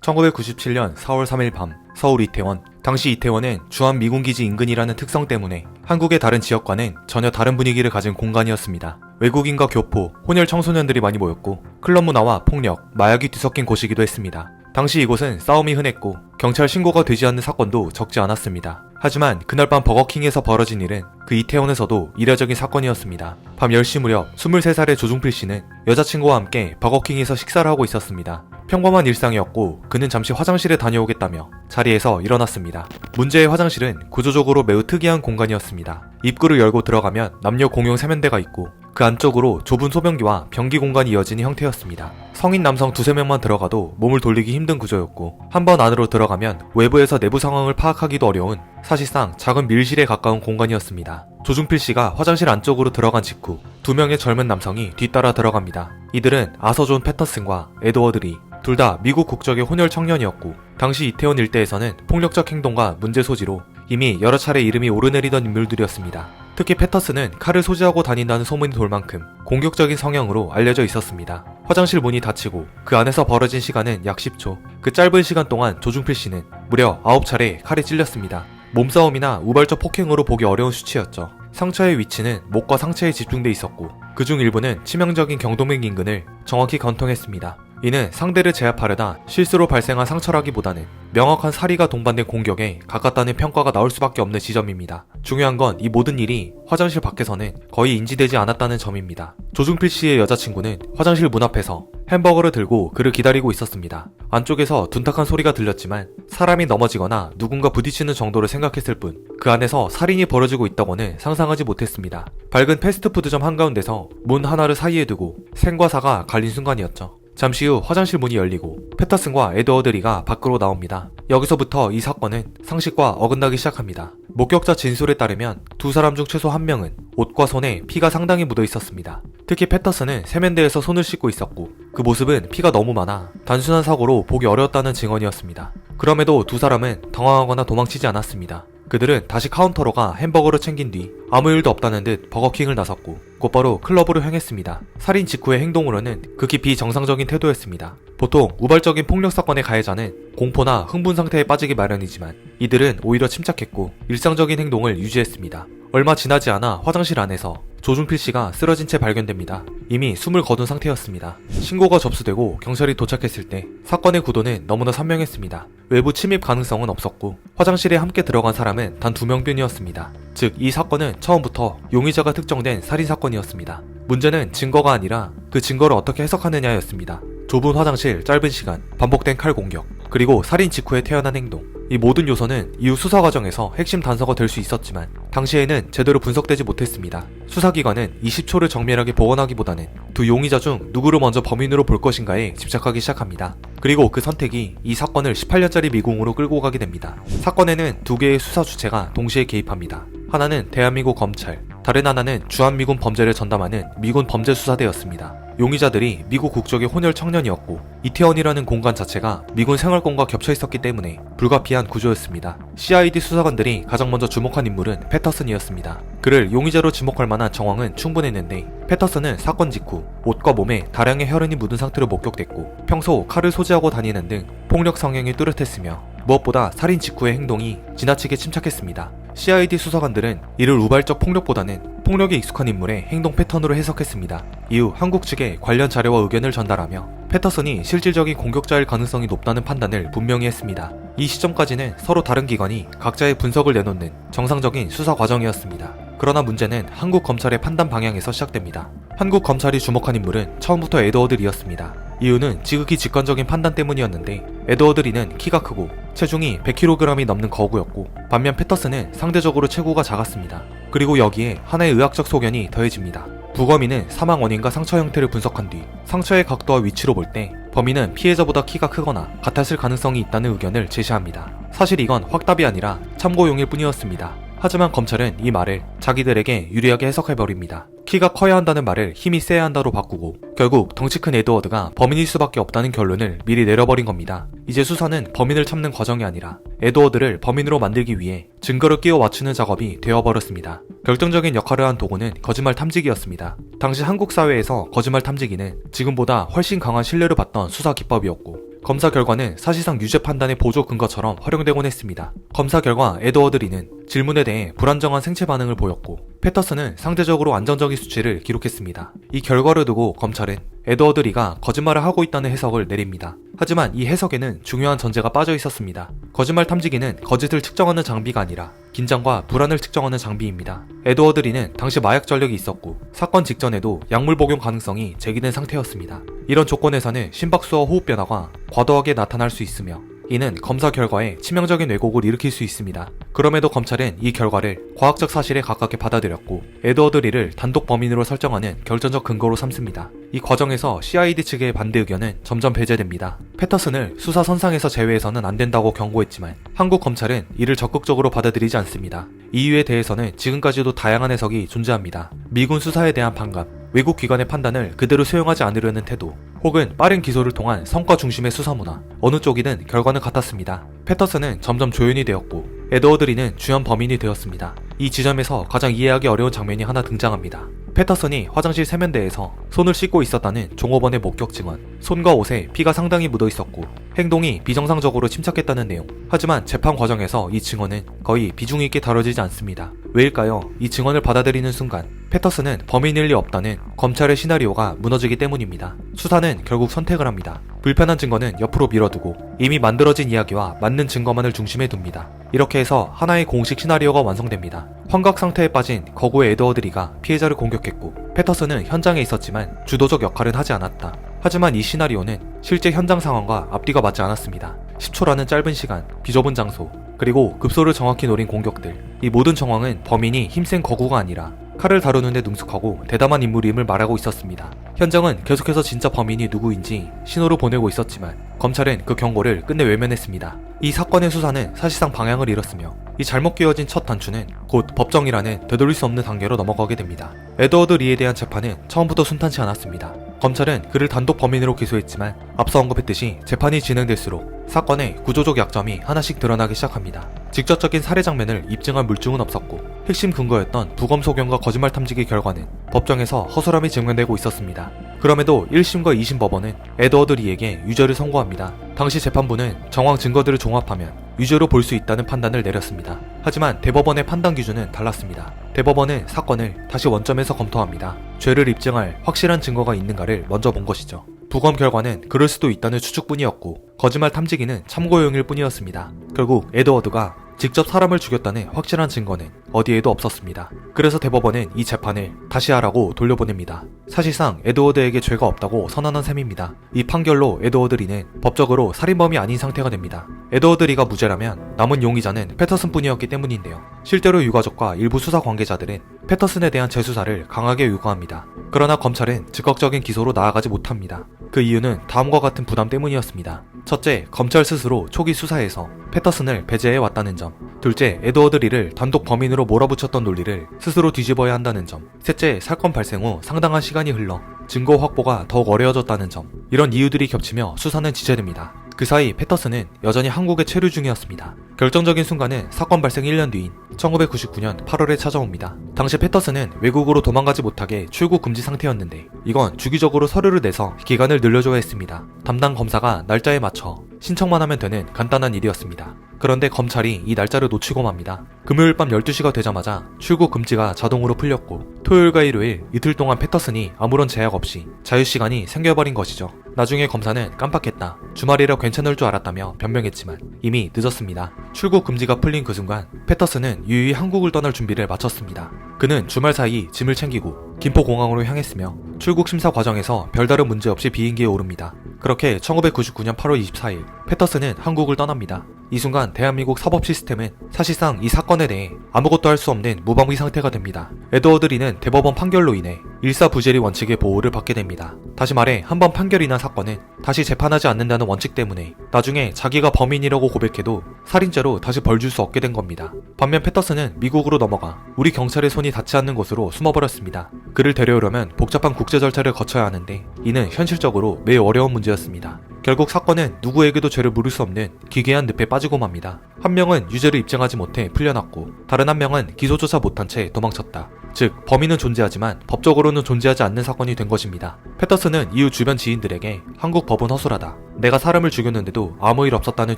1997년 4월 3일 밤 서울 이태원. 당시 이태원은 주한 미군기지 인근이라는 특성 때문에 한국의 다른 지역과는 전혀 다른 분위기를 가진 공간이었습니다. 외국인과 교포, 혼혈 청소년들이 많이 모였고 클럽 문화와 폭력, 마약이 뒤섞인 곳이기도 했습니다. 당시 이곳은 싸움이 흔했고 경찰 신고가 되지 않는 사건도 적지 않았습니다. 하지만 그날 밤 버거킹에서 벌어진 일은 그 이태원에서도 이례적인 사건이었습니다. 밤 10시 무렵 23살의 조중필 씨는 여자친구와 함께 버거킹에서 식사를 하고 있었습니다. 평범한 일상이었고 그는 잠시 화장실에 다녀오겠다며 자리에서 일어났습니다. 문제의 화장실은 구조적으로 매우 특이한 공간이었습니다. 입구를 열고 들어가면 남녀 공용 세면대가 있고 그 안쪽으로 좁은 소변기와 변기 공간이 이어지는 형태였습니다. 성인 남성 2~3명만 들어가도 몸을 돌리기 힘든 구조였고 한번 안으로 들어가면 외부에서 내부 상황을 파악하기도 어려운 사실상 작은 밀실에 가까운 공간이었습니다. 조중필 씨가 화장실 안쪽으로 들어간 직후 2명의 젊은 남성이 뒤따라 들어갑니다. 이들은 아서 존 패터슨과 에드워드 리, 둘 다 미국 국적의 혼혈 청년이었고 당시 이태원 일대에서는 폭력적 행동과 문제 소지로 이미 여러 차례 이름이 오르내리던 인물들이었습니다. 특히 패터슨은 칼을 소지하고 다닌다는 소문이 돌 만큼 공격적인 성향으로 알려져 있었습니다. 화장실 문이 닫히고 그 안에서 벌어진 시간은 약 10초. 그 짧은 시간 동안 조중필 씨는 무려 9차례 칼에 찔렸습니다. 몸싸움이나 우발적 폭행으로 보기 어려운 수치였죠. 상처의 위치는 목과 상체에 집중돼 있었고 그중 일부는 치명적인 경동맥 인근을 정확히 관통했습니다. 이는 상대를 제압하려다 실수로 발생한 상처라기보다는 명확한 사리가 동반된 공격에 가깝다는 평가가 나올 수밖에 없는 지점입니다. 중요한 건 이 모든 일이 화장실 밖에서는 거의 인지되지 않았다는 점입니다. 조중필 씨의 여자친구는 화장실 문 앞에서 햄버거를 들고 그를 기다리고 있었습니다. 안쪽에서 둔탁한 소리가 들렸지만 사람이 넘어지거나 누군가 부딪히는 정도를 생각했을 뿐 그 안에서 살인이 벌어지고 있다고는 상상하지 못했습니다. 밝은 패스트푸드점 한가운데서 문 하나를 사이에 두고 생과 사가 갈린 순간이었죠. 잠시 후 화장실 문이 열리고 패터슨과 에드워드 리가 밖으로 나옵니다. 여기서부터 이 사건은 상식과 어긋나기 시작합니다. 목격자 진술에 따르면 두 사람 중 최소 한 명은 옷과 손에 피가 상당히 묻어 있었습니다. 특히 패터슨은 세면대에서 손을 씻고 있었고 그 모습은 피가 너무 많아 단순한 사고로 보기 어려웠다는 증언이었습니다. 그럼에도 두 사람은 당황하거나 도망치지 않았습니다. 그들은 다시 카운터로 가 햄버거를 챙긴 뒤 아무 일도 없다는 듯 버거킹을 나섰고 곧바로 클럽으로 향했습니다. 살인 직후의 행동으로는 극히 비정상적인 태도였습니다. 보통 우발적인 폭력 사건의 가해자는 공포나 흥분 상태에 빠지기 마련이지만 이들은 오히려 침착했고 일상적인 행동을 유지했습니다. 얼마 지나지 않아 화장실 안에서 조중필 씨가 쓰러진 채 발견됩니다. 이미 숨을 거둔 상태였습니다. 신고가 접수되고 경찰이 도착했을 때 사건의 구도는 너무나 선명했습니다. 외부 침입 가능성은 없었고 화장실에 함께 들어간 사람은 단 2명뿐이었습니다. 즉, 이 사건은 처음부터 용의자가 특정된 살인사건이었습니다. 문제는 증거가 아니라 그 증거를 어떻게 해석하느냐였습니다. 좁은 화장실, 짧은 시간, 반복된 칼 공격, 그리고 살인 직후에 태어난 행동. 이 모든 요소는 이후 수사 과정에서 핵심 단서가 될 수 있었지만 당시에는 제대로 분석되지 못했습니다. 수사기관은 20초를 정밀하게 복원하기보다는 두 용의자 중 누구를 먼저 범인으로 볼 것인가에 집착하기 시작합니다. 그리고 그 선택이 이 사건을 18년짜리 미궁으로 끌고 가게 됩니다. 사건에는 두 개의 수사 주체가 동시에 개입합니다. 하나는 대한민국 검찰, 다른 하나는 주한미군 범죄를 전담하는 미군 범죄수사대였습니다. 용의자들이 미국 국적의 혼혈 청년이었고 이태원이라는 공간 자체가 미군 생활권과 겹쳐 있었기 때문에 불가피한 구조였습니다. CID 수사관들이 가장 먼저 주목한 인물은 패터슨이었습니다. 그를 용의자로 지목할 만한 정황은 충분했는데 패터슨은 사건 직후 옷과 몸에 다량의 혈흔이 묻은 상태로 목격됐고 평소 칼을 소지하고 다니는 등 폭력 성향이 뚜렷했으며 무엇보다 살인 직후의 행동이 지나치게 침착했습니다. CID 수사관들은 이를 우발적 폭력보다는 폭력에 익숙한 인물의 행동 패턴으로 해석했습니다. 이후 한국 측에 관련 자료와 의견을 전달하며 패터슨이 실질적인 공격자일 가능성이 높다는 판단을 분명히 했습니다. 이 시점까지는 서로 다른 기관이 각자의 분석을 내놓는 정상적인 수사 과정이었습니다. 그러나 문제는 한국 검찰의 판단 방향에서 시작됩니다. 한국 검찰이 주목한 인물은 처음부터 에드워드 리였습니다. 이유는 지극히 직관적인 판단 때문이었는데 에드워드 리는 키가 크고 체중이 100kg이 넘는 거구였고 반면 패터슨은 상대적으로 체구가 작았습니다. 그리고 여기에 하나의 의학적 소견이 더해집니다. 부검인은 사망 원인과 상처 형태를 분석한 뒤 상처의 각도와 위치로 볼 때 범인은 피해자보다 키가 크거나 같았을 가능성이 있다는 의견을 제시합니다. 사실 이건 확답이 아니라 참고용일 뿐이었습니다. 하지만 검찰은 이 말을 자기들에게 유리하게 해석해버립니다. 키가 커야 한다는 말을 힘이 세야 한다로 바꾸고 결국 덩치 큰 에드워드가 범인일 수밖에 없다는 결론을 미리 내려버린 겁니다. 이제 수사는 범인을 찾는 과정이 아니라 에드워드를 범인으로 만들기 위해 증거를 끼워 맞추는 작업이 되어버렸습니다. 결정적인 역할을 한 도구는 거짓말 탐지기였습니다. 당시 한국 사회에서 거짓말 탐지기는 지금보다 훨씬 강한 신뢰를 받던 수사 기법이었고 검사 결과는 사실상 유죄 판단의 보조 근거처럼 활용되곤 했습니다. 검사 결과 에드워드 리는 질문에 대해 불안정한 생체 반응을 보였고 패터슨은 상대적으로 안정적인 수치를 기록했습니다. 이 결과를 두고 검찰은 에드워드 리가 거짓말을 하고 있다는 해석을 내립니다. 하지만 이 해석에는 중요한 전제가 빠져 있었습니다. 거짓말 탐지기는 거짓을 측정하는 장비가 아니라 긴장과 불안을 측정하는 장비입니다. 에드워드 리는 당시 마약 전력이 있었고 사건 직전에도 약물 복용 가능성이 제기된 상태였습니다. 이런 조건에서는 심박수와 호흡 변화가 과도하게 나타날 수 있으며 이는 검사 결과에 치명적인 왜곡을 일으킬 수 있습니다. 그럼에도 검찰은 이 결과를 과학적 사실에 가깝게 받아들였고 에드워드 리를 단독 범인으로 설정하는 결정적 근거로 삼습니다. 이 과정에서 CID 측의 반대 의견은 점점 배제됩니다. 패터슨을 수사 선상에서 제외해서는 안 된다고 경고했지만 한국 검찰은 이를 적극적으로 받아들이지 않습니다. 이유에 대해서는 지금까지도 다양한 해석이 존재합니다. 미군 수사에 대한 반감, 외국 기관의 판단을 그대로 수용하지 않으려는 태도, 혹은 빠른 기소를 통한 성과 중심의 수사 문화, 어느 쪽이든 결과는 같았습니다. 패터슨은 점점 조연이 되었고 에드워드 리는 주연 범인이 되었습니다. 이 지점에서 가장 이해하기 어려운 장면이 하나 등장합니다. 패터슨이 화장실 세면대에서 손을 씻고 있었다는 종업원의 목격 증언, 손과 옷에 피가 상당히 묻어 있었고 행동이 비정상적으로 침착했다는 내용. 하지만 재판 과정에서 이 증언은 거의 비중 있게 다뤄지지 않습니다. 왜일까요? 이 증언을 받아들이는 순간 패터슨은 범인일 리 없다는 검찰의 시나리오가 무너지기 때문입니다. 수사는 결국 선택을 합니다. 불편한 증거는 옆으로 밀어두고 이미 만들어진 이야기와 맞는 증거만을 중심에 둡니다. 이렇게 해서 하나의 공식 시나리오가 완성됩니다. 환각 상태에 빠진 거구의 에드워드 리가 피해자를 공격했고 패터슨은 현장에 있었지만 주도적 역할은 하지 않았다. 하지만 이 시나리오는 실제 현장 상황과 앞뒤가 맞지 않았습니다. 10초라는 짧은 시간, 비좁은 장소, 그리고 급소를 정확히 노린 공격들. 이 모든 정황은 범인이 힘센 거구가 아니라 칼을 다루는 데 능숙하고 대담한 인물임을 말하고 있었습니다. 현장은 계속해서 진짜 범인이 누구인지 신호를 보내고 있었지만 검찰은 그 경고를 끝내 외면했습니다. 이 사건의 수사는 사실상 방향을 잃었으며 이 잘못 끼워진 첫 단추는 곧 법정이라는 되돌릴 수 없는 단계로 넘어가게 됩니다. 에드워드 리에 대한 재판은 처음부터 순탄치 않았습니다. 검찰은 그를 단독 범인으로 기소했지만 앞서 언급했듯이 재판이 진행될수록 사건의 구조적 약점이 하나씩 드러나기 시작합니다. 직접적인 살해 장면을 입증할 물증은 없었고 핵심 근거였던 부검 소견과 거짓말 탐지기 결과는 법정에서 허술함이 증명되고 있었습니다. 그럼에도 1심과 2심 법원은 에드워드 리에게 유죄를 선고합니다. 당시 재판부는 정황 증거들을 종합하면 유죄로 볼 수 있다는 판단을 내렸습니다. 하지만 대법원의 판단 기준은 달랐습니다. 대법원은 사건을 다시 원점에서 검토합니다. 죄를 입증할 확실한 증거가 있는가를 먼저 본 것이죠. 부검 결과는 그럴 수도 있다는 추측뿐이었고 거짓말 탐지기는 참고용일 뿐이었습니다. 결국 에드워드가 직접 사람을 죽였다는 확실한 증거는 어디에도 없었습니다. 그래서 대법원은 이 재판을 다시 하라고 돌려보냅니다. 사실상 에드워드에게 죄가 없다고 선언한 셈입니다. 이 판결로 에드워드 리는 법적으로 살인범이 아닌 상태가 됩니다. 에드워드 리가 무죄라면 남은 용의자는 패터슨뿐이었기 때문인데요. 실제로 유가족과 일부 수사 관계자들은 패터슨에 대한 재수사를 강하게 요구합니다. 그러나 검찰은 즉각적인 기소로 나아가지 못합니다. 그 이유는 다음과 같은 부담 때문이었습니다. 첫째, 검찰 스스로 초기 수사에서 패터슨을 배제해 왔다는 점. 둘째, 에드워드 리를 단독 범인으로 몰아붙였던 논리를 스스로 뒤집어야 한다는 점. 셋째, 사건 발생 후 상당한 시간이 흘러 증거 확보가 더욱 어려워졌다는 점. 이런 이유들이 겹치며 수사는 지체됩니다. 그 사이 패터슨은 여전히 한국에 체류 중이었습니다. 결정적인 순간은 사건 발생 1년 뒤인 1999년 8월에 찾아옵니다. 당시 패터슨은 외국으로 도망가지 못하게 출국 금지 상태였는데 이건 주기적으로 서류를 내서 기간을 늘려줘야 했습니다. 담당 검사가 날짜에 맞춰 신청만 하면 되는 간단한 일이었습니다. 그런데 검찰이 이 날짜를 놓치고 맙니다. 금요일 밤 12시가 되자마자 출국 금지가 자동으로 풀렸고 토요일과 일요일 이틀 동안 패터슨이 아무런 제약 없이 자유시간이 생겨버린 것이죠. 나중에 검사는 깜빡했다, 주말이라 괜찮을 줄 알았다며 변명했지만 이미 늦었습니다. 출국 금지가 풀린 그 순간 패터슨은 유유히 한국을 떠날 준비를 마쳤습니다. 그는 주말 사이 짐을 챙기고 김포공항으로 향했으며 출국 심사 과정에서 별다른 문제 없이 비행기에 오릅니다. 그렇게 1999년 8월 24일 패터슨은 한국을 떠납니다. 이 순간 대한민국 사법 시스템은 사실상 이 사건에 대해 아무것도 할 수 없는 무방비 상태가 됩니다. 에드워드 리는 대법원 판결로 인해 일사부재리 원칙의 보호를 받게 됩니다. 다시 말해 한번 판결이 난 사건은 다시 재판하지 않는다는 원칙 때문에 나중에 자기가 범인이라고 고백해도 살인죄로 다시 벌 줄 수 없게 된 겁니다. 반면 패터슨은 미국으로 넘어가 우리 경찰의 손이 닿지 않는 곳으로 숨어버렸습니다. 그를 데려오려면 복잡한 국제 절차를 거쳐야 하는데 이는 현실적으로 매우 어려운 문제였습니다. 결국 사건은 누구에게도 죄를 물을 수 없는 기괴한 늪에 빠지고 맙니다. 한 명은 유죄를 입증하지 못해 풀려났고 다른 한 명은 기소조차 못한 채 도망쳤다. 즉 범인은 존재하지만 법적으로는 존재하지 않는 사건이 된 것입니다. 패터슨은 이후 주변 지인들에게 한국 법은 허술하다, 내가 사람을 죽였는데도 아무 일 없었다는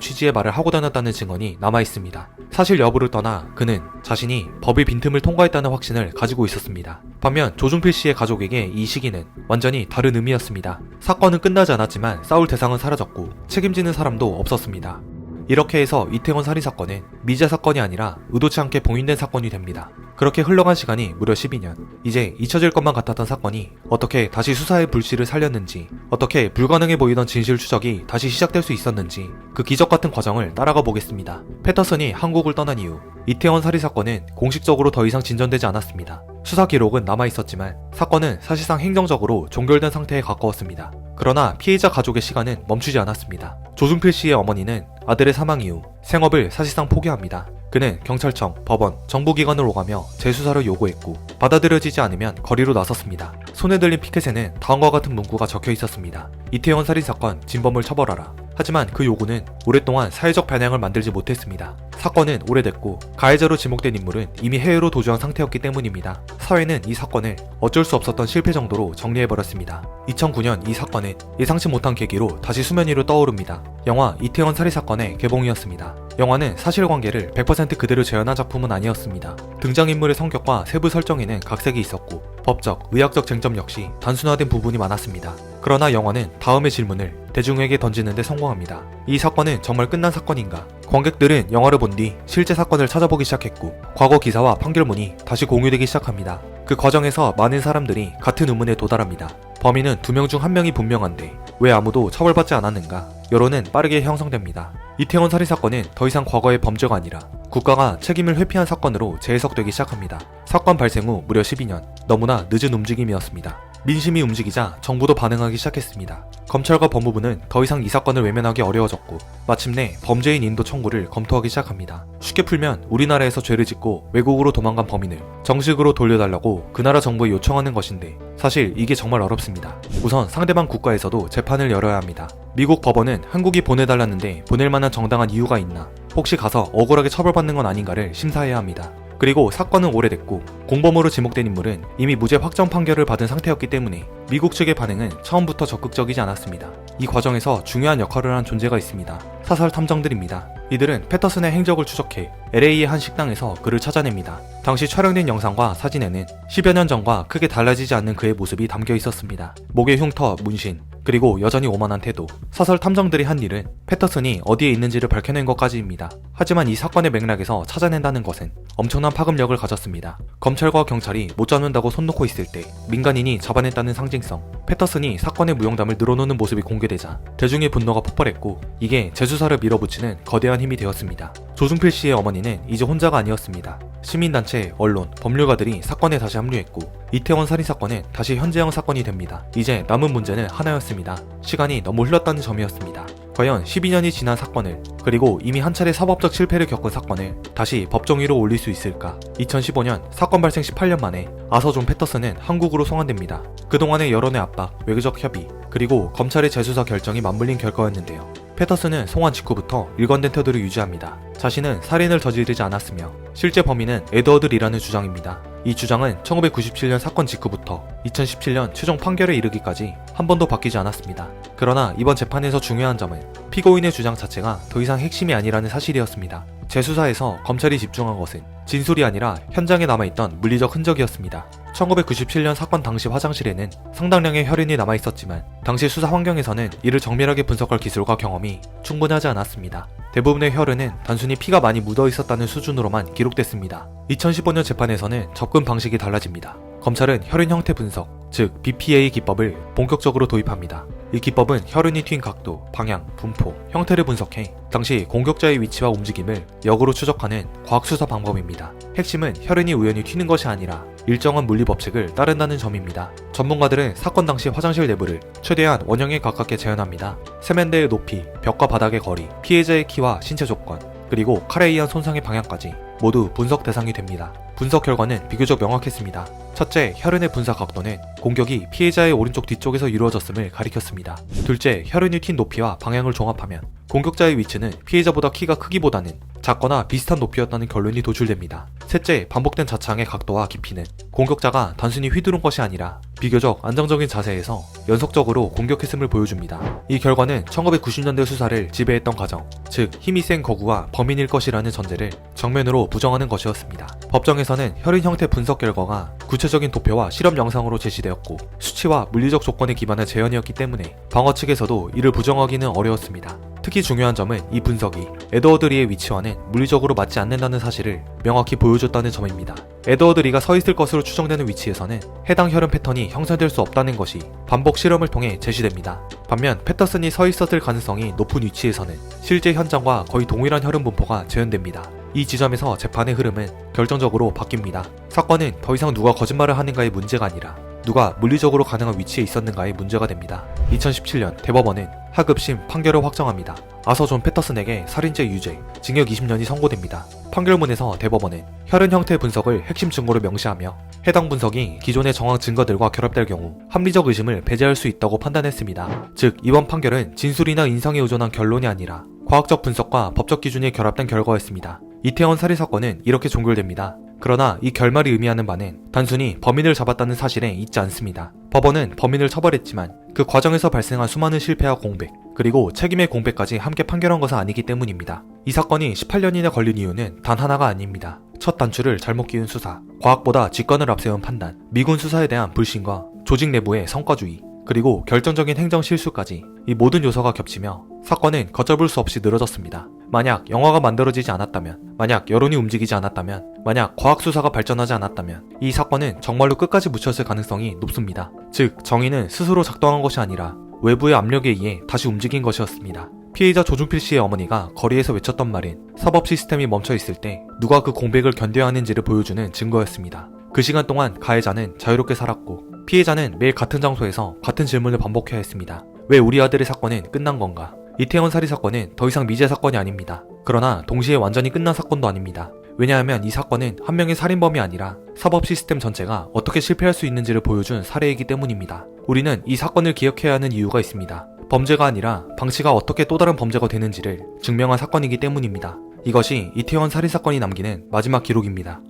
취지의 말을 하고 다녔다는 증언이 남아있습니다. 사실 여부를 떠나 그는 자신이 법의 빈틈을 통과했다는 확신을 가지고 있었습니다. 반면 조중필 씨의 가족에게 이 시기는 완전히 다른 의미였습니다. 사건은 끝나지 않았지만 싸울 대상은 사라졌고 책임지는 사람도 없었습니다. 이렇게 해서 이태원 살인사건은 미제 사건이 아니라 의도치 않게 봉인된 사건이 됩니다. 그렇게 흘러간 시간이 무려 12년. 이제 잊혀질 것만 같았던 사건이 어떻게 다시 수사의 불씨를 살렸는지, 어떻게 불가능해 보이던 진실 추적이 다시 시작될 수 있었는지, 그 기적 같은 과정을 따라가 보겠습니다. 패터슨이 한국을 떠난 이후 이태원 살인사건은 공식적으로 더 이상 진전되지 않았습니다. 수사 기록은 남아있었지만 사건은 사실상 행정적으로 종결된 상태에 가까웠습니다. 그러나 피해자 가족의 시간은 멈추지 않았습니다. 조중필 씨의 어머니는 아들의 사망 이후 생업을 사실상 포기합니다. 그는 경찰청, 법원, 정부기관을 오가며 재수사를 요구했고 받아들여지지 않으면 거리로 나섰습니다. 손에 들린 피켓에는 다음과 같은 문구가 적혀 있었습니다. 이태원 살인사건 진범을 처벌하라. 하지만 그 요구는 오랫동안 사회적 반향을 만들지 못했습니다. 사건은 오래됐고 가해자로 지목된 인물은 이미 해외로 도주한 상태였기 때문입니다. 사회는 이 사건을 어쩔 수 없었던 실패 정도로 정리해버렸습니다. 2009년 이 사건은 예상치 못한 계기로 다시 수면 위로 떠오릅니다. 영화 이태원 살인사건의 개봉이었습니다. 영화는 사실관계를 100% 그대로 재현한 작품은 아니었습니다. 등장인물의 성격과 세부 설정에는 각색이 있었고 법적, 의학적 쟁점 역시 단순화된 부분이 많았습니다. 그러나 영화는 다음의 질문을 대중에게 던지는 데 성공합니다. 이 사건은 정말 끝난 사건인가? 관객들은 영화를 본 뒤 실제 사건을 찾아보기 시작했고 과거 기사와 판결문이 다시 공유되기 시작합니다. 그 과정에서 많은 사람들이 같은 의문에 도달합니다. 범인은 2명 중 1명이 분명한데 왜 아무도 처벌받지 않았는가? 여론은 빠르게 형성됩니다. 이태원 살인사건은 더 이상 과거의 범죄가 아니라 국가가 책임을 회피한 사건으로 재해석되기 시작합니다. 사건 발생 후 무려 12년, 너무나 늦은 움직임이었습니다. 민심이 움직이자 정부도 반응하기 시작했습니다. 검찰과 법무부는 더 이상 이 사건을 외면하기 어려워졌고 마침내 범죄인 인도 청구를 검토하기 시작합니다. 쉽게 풀면 우리나라에서 죄를 짓고 외국으로 도망간 범인을 정식으로 돌려달라고 그 나라 정부에 요청하는 것인데 사실 이게 정말 어렵습니다. 우선 상대방 국가에서도 재판을 열어야 합니다. 미국 법원은 한국이 보내달랐는데 보낼 만한 정당한 이유가 있나, 혹시 가서 억울하게 처벌받는 건 아닌가를 심사해야 합니다. 그리고 사건은 오래됐고 공범으로 지목된 인물은 이미 무죄 확정 판결을 받은 상태였기 때문에 미국 측의 반응은 처음부터 적극적이지 않았습니다. 이 과정에서 중요한 역할을 한 존재가 있습니다. 사설 탐정들입니다. 이들은 패터슨의 행적을 추적해 LA의 한 식당에서 그를 찾아냅니다. 당시 촬영된 영상과 사진에는 10여 년 전과 크게 달라지지 않는 그의 모습이 담겨 있었습니다. 목에 흉터, 문신, 그리고 여전히 오만한 태도. 사설 탐정들이 한 일은 패터슨이 어디에 있는지를 밝혀낸 것까지입니다. 하지만 이 사건의 맥락에서 찾아낸다는 것은 엄청난 파급력을 가졌습니다. 검찰과 경찰이 못 잡는다고 손 놓고 있을 때 민간인이 잡아냈다는 상징성. 패터슨이 사건의 무용담을 늘어놓는 모습이 공개되자 대중의 분노가 폭발했고 이게 재수사를 밀어붙이는 거대한 힘이 되었습니다. 조중필 씨의 어머니는 이제 혼자가 아니었습니다. 시민단체, 언론, 법률가들이 사건에 다시 합류했고 이태원 살인사건은 다시 현재형 사건이 됩니다. 이제 남은 문제는 하나였습니다. 시간이 너무 흘렀다는 점이었습니다. 과연 12년이 지난 사건을, 그리고 이미 한 차례 사법적 실패를 겪은 사건을 다시 법정 위로 올릴 수 있을까? 2015년 사건 발생 18년 만에 아서 존 패터슨은 한국으로 송환됩니다. 그동안의 여론의 압박, 외교적 협의, 그리고 검찰의 재수사 결정이 맞물린 결과였는데요. 패터슨은 송환 직후부터 일관된 태도를 유지합니다. 자신은 살인을 저지르지 않았으며 실제 범인은 에드워드 리라는 주장입니다. 이 주장은 1997년 사건 직후부터 2017년 최종 판결에 이르기까지 한 번도 바뀌지 않았습니다. 그러나 이번 재판에서 중요한 점은 피고인의 주장 자체가 더 이상 핵심이 아니라는 사실이었습니다. 재수사에서 검찰이 집중한 것은 진술이 아니라 현장에 남아있던 물리적 흔적이었습니다. 1997년 사건 당시 화장실에는 상당량의 혈흔이 남아있었지만 당시 수사 환경에서는 이를 정밀하게 분석할 기술과 경험이 충분하지 않았습니다. 대부분의 혈흔은 단순히 피가 많이 묻어있었다는 수준으로만 기록됐습니다. 2015년 재판에서는 접근 방식이 달라집니다. 검찰은 혈흔 형태 분석, 즉 BPA 기법을 본격적으로 도입합니다. 이 기법은 혈흔이 튄 각도, 방향, 분포, 형태를 분석해 당시 공격자의 위치와 움직임을 역으로 추적하는 과학수사 방법입니다. 핵심은 혈흔이 우연히 튀는 것이 아니라 일정한 물리법칙을 따른다는 점입니다. 전문가들은 사건 당시 화장실 내부를 최대한 원형에 가깝게 재현합니다. 세면대의 높이, 벽과 바닥의 거리, 피해자의 키와 신체 조건, 그리고 칼에 의한 손상의 방향까지 모두 분석 대상이 됩니다. 분석 결과는 비교적 명확했습니다. 첫째, 혈흔의 분사 각도는 공격이 피해자의 오른쪽 뒤쪽에서 이루어졌음을 가리켰습니다. 둘째, 혈흔이 튄 높이와 방향을 종합하면 공격자의 위치는 피해자보다 키가 크기보다는 작거나 비슷한 높이였다는 결론이 도출됩니다. 셋째, 반복된 자창의 각도와 깊이는 공격자가 단순히 휘두른 것이 아니라 비교적 안정적인 자세에서 연속적으로 공격했음을 보여줍니다. 이 결과는 1990년대 수사를 지배했던 과정, 즉 힘이 센 거구와 범인일 것이라는 전제를 정면으로 부정하는 것이었습니다. 법정에서는 혈흔 형태 분석 결과가 구체적인 도표와 실험 영상으로 제시되었고 수치와 물리적 조건에 기반한 재현이었기 때문에 방어 측에서도 이를 부정하기는 어려웠습니다. 특히 중요한 점은 이 분석이 에드워드 리의 위치와는 물리적으로 맞지 않는다는 사실을 명확히 보여줬다는 점입니다. 에드워드 리가 서 있을 것으로 추정되는 위치에서는 해당 혈흔 패턴이 형성될 수 없다는 것이 반복 실험을 통해 제시됩니다. 반면 패터슨이 서 있었을 가능성이 높은 위치에서는 실제 현장과 거의 동일한 혈흔 분포가 재현됩니다. 이 지점에서 재판의 흐름은 결정적으로 바뀝니다. 사건은 더 이상 누가 거짓말을 하는가의 문제가 아니라 누가 물리적으로 가능한 위치에 있었는가의 문제가 됩니다. 2017년 대법원은 하급심 판결을 확정합니다. 아서 존 패터슨에게 살인죄 유죄, 징역 20년이 선고됩니다. 판결문에서 대법원은 혈흔 형태 분석을 핵심 증거로 명시하며 해당 분석이 기존의 정황 증거들과 결합될 경우 합리적 의심을 배제할 수 있다고 판단했습니다. 즉, 이번 판결은 진술이나 인상에 의존한 결론이 아니라 과학적 분석과 법적 기준이 결합된 결과였습니다. 이태원 살인 사건은 이렇게 종결됩니다. 그러나 이 결말이 의미하는 바는 단순히 범인을 잡았다는 사실에 있지 않습니다. 법원은 범인을 처벌했지만 그 과정에서 발생한 수많은 실패와 공백, 그리고 책임의 공백까지 함께 판결한 것은 아니기 때문입니다. 이 사건이 18년이나 걸린 이유는 단 하나가 아닙니다. 첫 단추를 잘못 끼운 수사, 과학보다 직관을 앞세운 판단, 미군 수사에 대한 불신과 조직 내부의 성과주의, 그리고 결정적인 행정 실수까지 이 모든 요소가 겹치며 사건은 걷잡을 수 없이 늘어졌습니다. 만약 영화가 만들어지지 않았다면, 만약 여론이 움직이지 않았다면, 만약 과학수사가 발전하지 않았다면 이 사건은 정말로 끝까지 묻혔을 가능성이 높습니다. 즉, 정의는 스스로 작동한 것이 아니라 외부의 압력에 의해 다시 움직인 것이었습니다. 피해자 조중필 씨의 어머니가 거리에서 외쳤던 말은 사법 시스템이 멈춰 있을 때 누가 그 공백을 견뎌야 하는지를 보여주는 증거였습니다. 그 시간 동안 가해자는 자유롭게 살았고 피해자는 매일 같은 장소에서 같은 질문을 반복해야 했습니다. 왜 우리 아들의 사건은 끝난 건가? 이태원 살인 사건은 더 이상 미제 사건이 아닙니다. 그러나 동시에 완전히 끝난 사건도 아닙니다. 왜냐하면 이 사건은 한 명의 살인범이 아니라 사법 시스템 전체가 어떻게 실패할 수 있는지를 보여준 사례이기 때문입니다. 우리는 이 사건을 기억해야 하는 이유가 있습니다. 범죄가 아니라 방치가 어떻게 또 다른 범죄가 되는지를 증명한 사건이기 때문입니다. 이것이 이태원 살인 사건이 남기는 마지막 기록입니다.